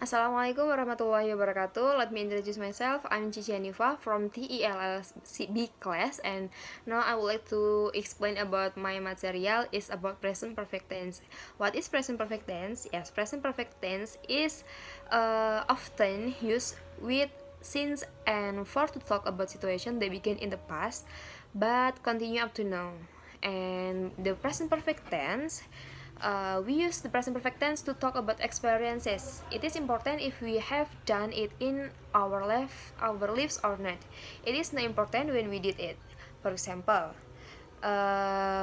Assalamualaikum warahmatullahi wabarakatuh. Let me introduce myself. I'm Cici Hanifah from TELLB class, and now I would like to explain about my material is about present perfect tense. What is present perfect tense? Yes, present perfect tense is often used with since and for to talk about situation that begin in the past but continue up to now. And the present perfect tense, we use the present perfect tense to talk about experiences. It is important if we have done it in our lives or not. It is not important when we did it. For example,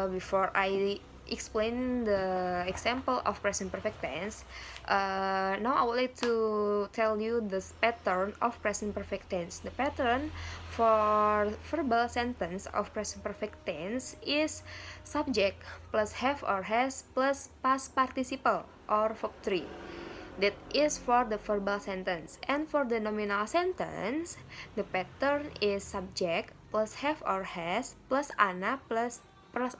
before I explain the example of present perfect tense, now I would like to tell you the pattern of present perfect tense. The pattern for verbal sentence of present perfect tense is subject plus have or has plus past participle or verb 3. That is for the verbal sentence. And for the nominal sentence, the pattern is subject plus have or has plus ana plus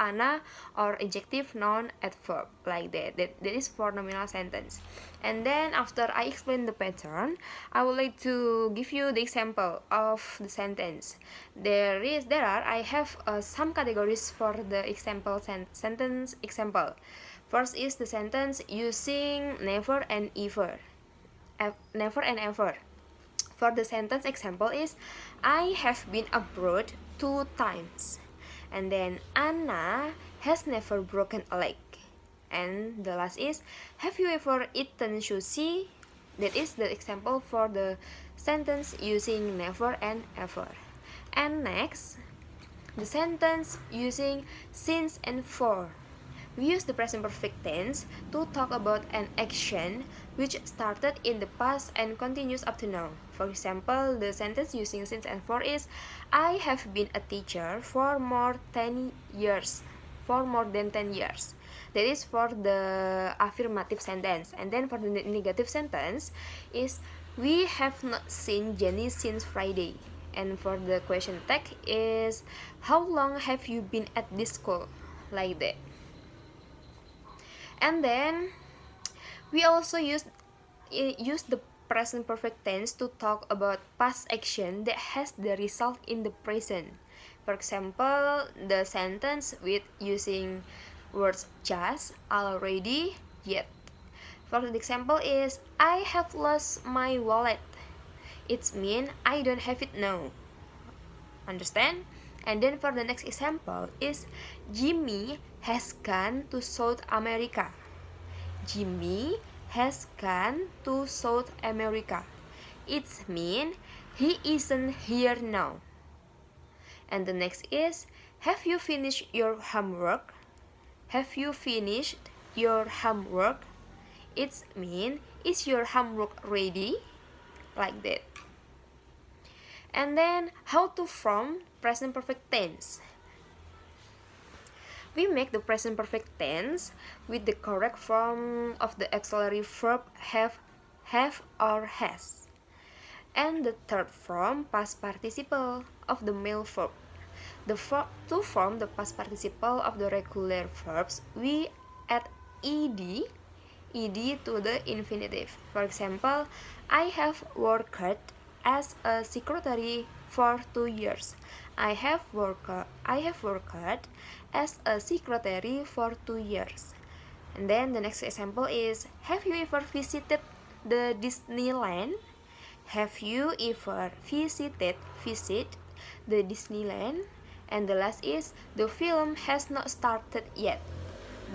ana or adjective noun adverb, like that. That is for nominal sentence. And then after I explain the pattern, I would like to give you the example of the sentence. I have some categories for the example sentence example. First is the sentence using never and ever. Never and ever. For the sentence example is I have been abroad 2 times. And then Anna has never broken a leg. And the last is have you ever eaten sushi? That is the example for the sentence using never and ever. And next, the sentence using since and for. We use the present perfect tense to talk about an action which started in the past and continues up to now. For example, the sentence using since and for is I have been a teacher for more than 10 years. That is for the affirmative sentence. And then for the negative sentence is we have not seen Jenny since Friday. And for the question tag is how long have you been at this school? Like that. And then we also use the present perfect tense to talk about past action that has the result in the present. For example, the sentence with using words just, already, yet. For the example is I have lost my wallet. It means I don't have it now. Understand? And then for the next example is Jimmy has gone to South America. Jimmy has gone to South America. It means he isn't here now. And the next is have you finished your homework? Have you finished your homework? It means is your homework ready? Like that. And then how to form present perfect tense. We make the present perfect tense with the correct form of the auxiliary verb have or has. And the third form past participle of the male verb. To form the past participle of the regular verbs, we add ed to the infinitive. For example, I have worked as a secretary for 2 years. I have worked as a secretary for 2 years. And then the next example is have you ever visited the Disneyland? Have you ever visit the Disneyland? And the last is the film has not started yet.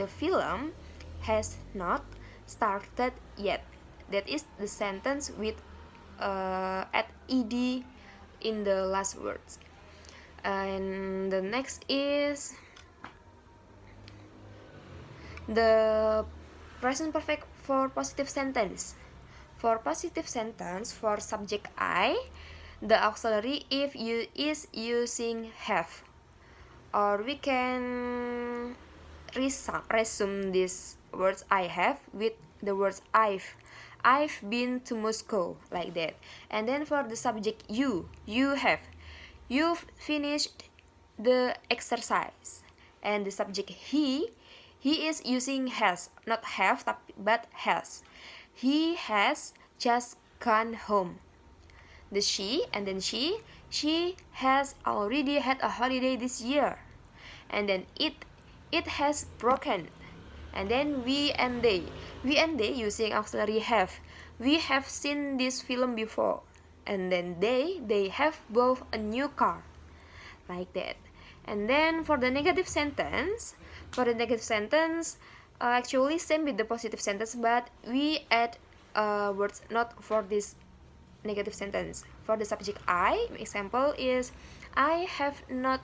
The film has not started yet. That is the sentence with add ed in the last words. And the next is the present perfect for positive sentence. For positive sentence, for subject I, the auxiliary if you is using have. Or we can resume these words I have with the words I've been to Moscow, like that. And then for the subject you've finished the exercise. And the subject he is using has, not have but has. He has just gone home. The she, and then she has already had a holiday this year. And then it has broken. And then we and they using auxiliary have. We have seen this film before. And then they have both a new car, like that. And then for the negative sentence, actually same with the positive sentence, but we add words not for this negative sentence. For the subject I, example is I have not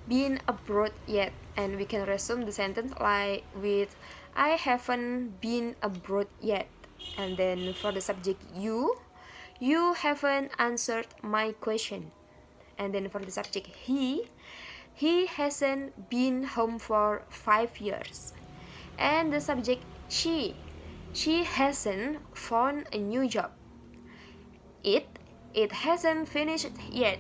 been abroad yet, and we can resume the sentence like with I haven't been abroad yet. And then for the subject you haven't answered my question. And then for the subject he hasn't been home for 5 years. And the subject she hasn't found a new job. It hasn't finished yet.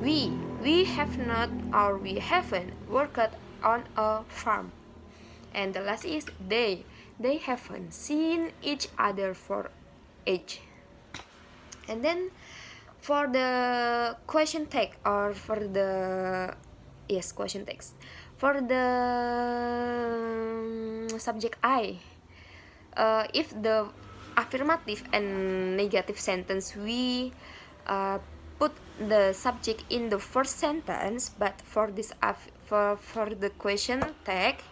We have not, or we haven't worked on a farm. And the last is they haven't seen each other for age. And then for the question tag, or for the question text, for the subject I, if the affirmative and negative sentence, we put the subject in the first sentence, but for this for the question tag,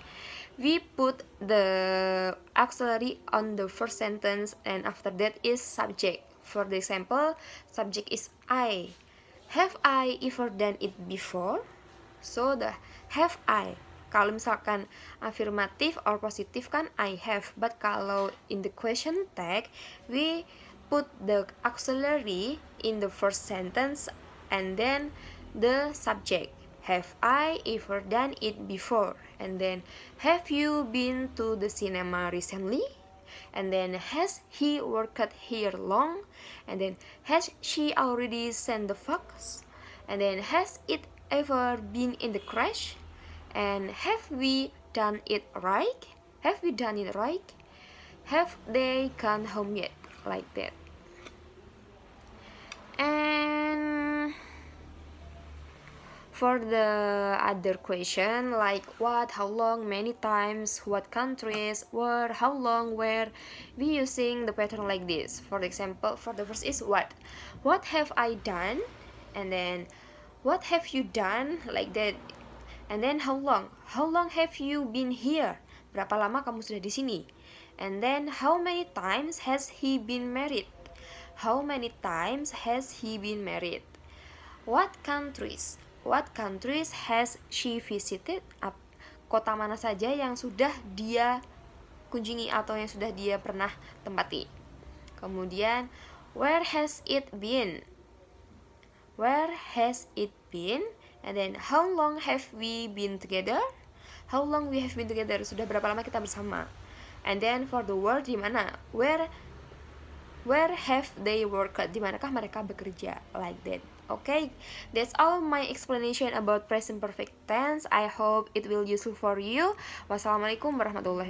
we put the auxiliary on the first sentence, and after that is subject. For the example, subject is I. Have I ever done it before? So the have I. Kalau misalkan afirmatif or positif kan I have, but kalau in the question tag, we put the auxiliary in the first sentence and then the subject. Have I ever done it before? And then have you been to the cinema recently? And then has he worked here long? And then has she already sent the fax? And then has it ever been in the crash? And have we done it right? Have we done it right? Have they gone home yet? Like that. And for the other question, like what, how long, many times, what countries, where, how long, where, we using the pattern like this. For example, for the first is what. What have I done? And then what have you done? Like that. And then how long? How long have you been here? Berapa lama kamu sudah di sini? And then how many times has he been married? How many times has he been married? What countries has she visited? Kota mana saja yang sudah dia kunjungi atau yang sudah dia pernah tempati? Kemudian where has it been? Where has it been? And then how long have we been together? How long we have been together? Sudah berapa lama kita bersama? And then for the word, di mana? Where have they worked? Di manakah mereka bekerja? Like that. Okay, that's all my explanation about present perfect tense. I hope it will useful for you. Wassalamualaikum warahmatullahi wabarakatuh.